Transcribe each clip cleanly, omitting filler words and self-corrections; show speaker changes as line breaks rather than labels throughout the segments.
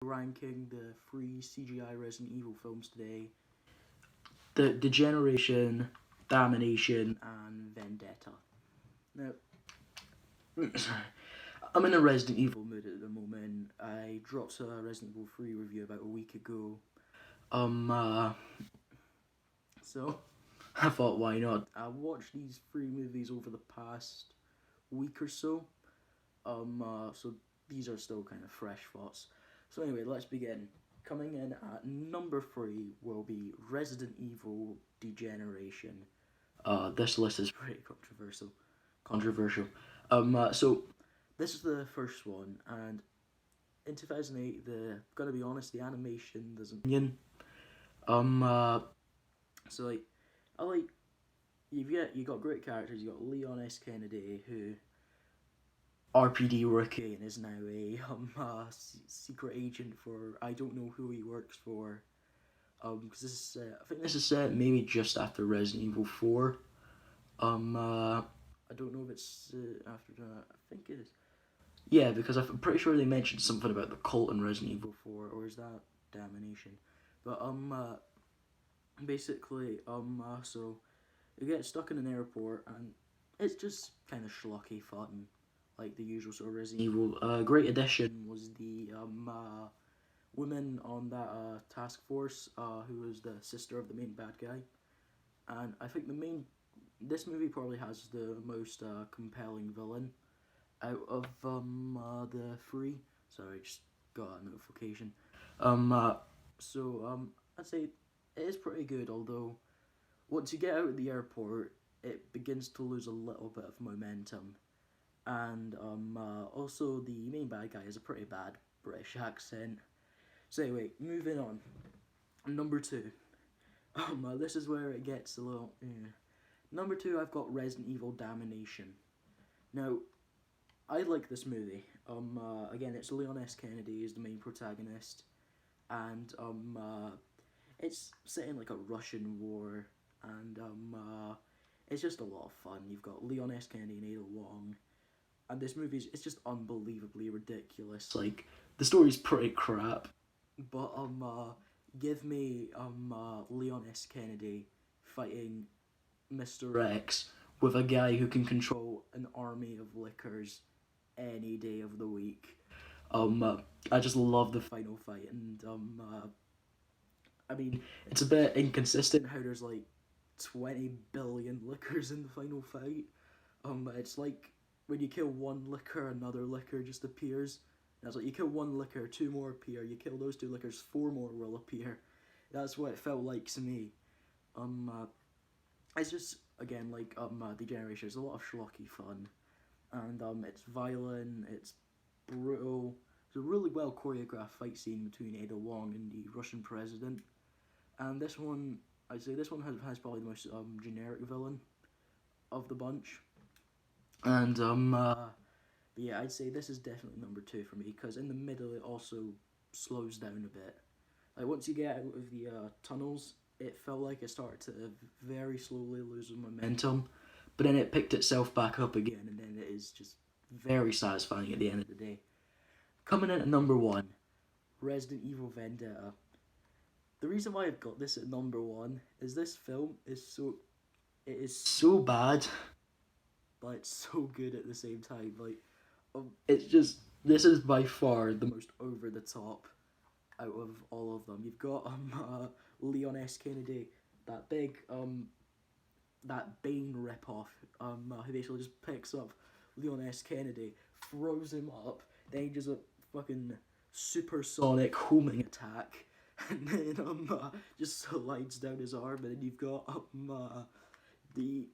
ranking the three CGI Resident Evil films today: the Degeneration, Damnation, and Vendetta. Now, sorry, I'm in a Resident Evil mood at the moment. I dropped a Resident Evil 3 review about a week ago. Um, uh, so I thought, why not? I watched these three movies over the past week or so. So these are still kind of fresh thoughts. So anyway, let's begin. Coming in at number three will be Resident Evil Degeneration. This list is pretty controversial. Controversial. So this is the first one, and in 2008, gotta be honest, the animation doesn't. Um, uh, so like, I like you got great characters. You got Leon S. Kennedy, who RPD rookie and is now a secret agent for I don't know who he works for. Because this is I think this is set maybe just after Resident Evil 4. I don't know if it's after that. I think it is. Yeah, because I'm pretty sure they mentioned something about the cult in Resident Evil 4, or is that Damnation? But basically so you get stuck in an airport and it's just kind of schlocky fun, like the usual sort of Resident Evil. Great addition was the woman on that task force, who was the sister of the main bad guy, and I think this movie probably has the most compelling villain out of the three. Sorry, I just got a notification. Um, uh, I'd say it is pretty good, although once you get out of the airport, it begins to lose a little bit of momentum. And also the main bad guy has a pretty bad British accent. So anyway, moving on. Number two. This is where it gets a little. Number two, I've got Resident Evil Damnation. Now, I like this movie. Again, it's Leon S. Kennedy is the main protagonist, and it's set in like a Russian war, and it's just a lot of fun. You've got Leon S. Kennedy and Ada Wong, and this movie it's just unbelievably ridiculous. Like the story's pretty crap, but give me Leon S. Kennedy fighting Mr. X with a guy who can control an army of lickers any day of the week. I just love the final fight, and I mean, it's a bit inconsistent how there's like 20 billion lickers in the final fight. It's like when you kill one licker, another licker just appears. And it's like you kill one licker, two more appear. You kill those two lickers, four more will appear. That's what it felt like to me. It's just again like Degeneration. There's a lot of schlocky fun, and it's violent. It's brutal. It's a really well choreographed fight scene between Ada Wong and the Russian president. And this one, I'd say this one has probably the most generic villain of the bunch. And but yeah, I'd say this is definitely number two for me because in the middle it also slows down a bit. Like once you get out of the tunnels, it felt like it started to very slowly lose momentum, but then it picked itself back up again, and then it is just very satisfying at the end of the day. Coming in at number one, Resident Evil Vendetta. The reason why I've got this at number one is this film is it is so bad, but it's so good at the same time. Like, it's just this is by far the most over the top out of all of them. You've got Leon S. Kennedy, that big that Bane ripoff, who basically just picks up Leon S. Kennedy, throws him up, then he does a fucking supersonic homing attack, and then just slides down his arm, and then you've got the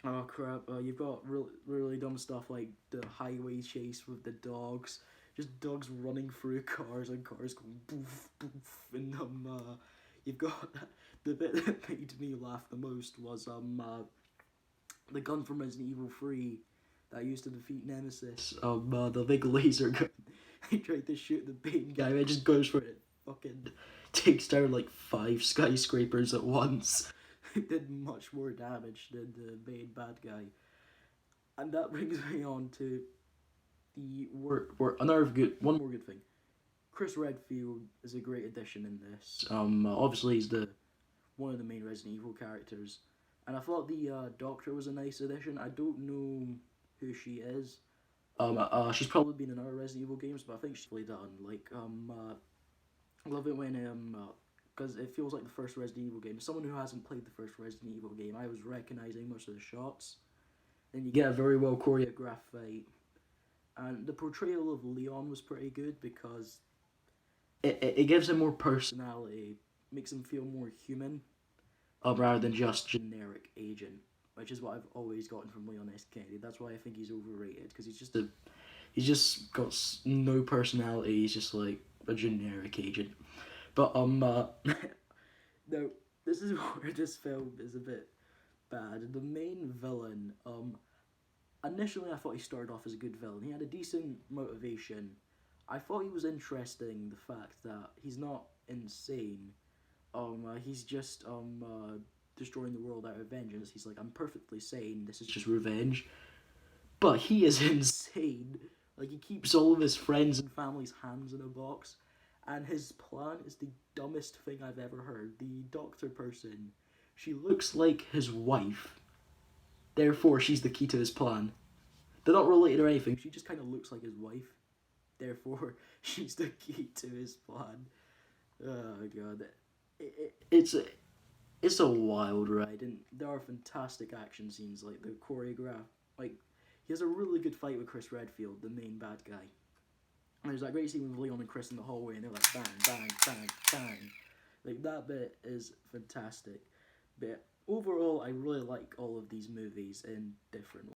oh crap, you've got really dumb stuff like the highway chase with the dogs, just dogs running through cars and cars going boof boof, and you've got the bit that made me laugh the most was the gun from Resident Evil 3 that I used to defeat Nemesis. The big laser gun. He tried to shoot the Bane guy, it just goes for it. Fucking takes down like 5 skyscrapers at once. It did much more damage than the main bad guy. And that brings me on to the one more good thing. Chris Redfield is a great addition in this. Obviously he's the one of the main Resident Evil characters, and I thought the Doctor was a nice addition. I don't know who she is. She's probably been in other Resident Evil games, but I think she's played done. Like, I love it when because it feels like the first Resident Evil game. Someone who hasn't played the first Resident Evil game, I was recognizing most of the shots, and you get a very well choreographed fight. And the portrayal of Leon was pretty good because it gives him more personality, makes him feel more human, rather than just generic agent, which is what I've always gotten from Leon S. Kennedy. That's why I think he's overrated, because he's just got no personality. He's just like a generic agent. But now this is where this film is a bit bad. The main villain, initially I thought he started off as a good villain. He had a decent motivation. I thought he was interesting, the fact that he's not insane. He's just destroying the world out of vengeance. He's like, I'm perfectly sane, this is just revenge. But he is insane. Like, he keeps all of his friends and family's hands in a box, and his plan is the dumbest thing I've ever heard. The doctor person, she looks like his wife, therefore she's the key to his plan. They're not related or anything, she just kind of looks like his wife, therefore she's the key to his plan. Oh god, it's a wild ride, and there are fantastic action scenes, like the choreograph. Like, he has a really good fight with Chris Redfield, the main bad guy. And there's that great scene with Leon and Chris in the hallway, and they're like bang, bang, bang, bang. Like, that bit is fantastic. But overall, I really like all of these movies in different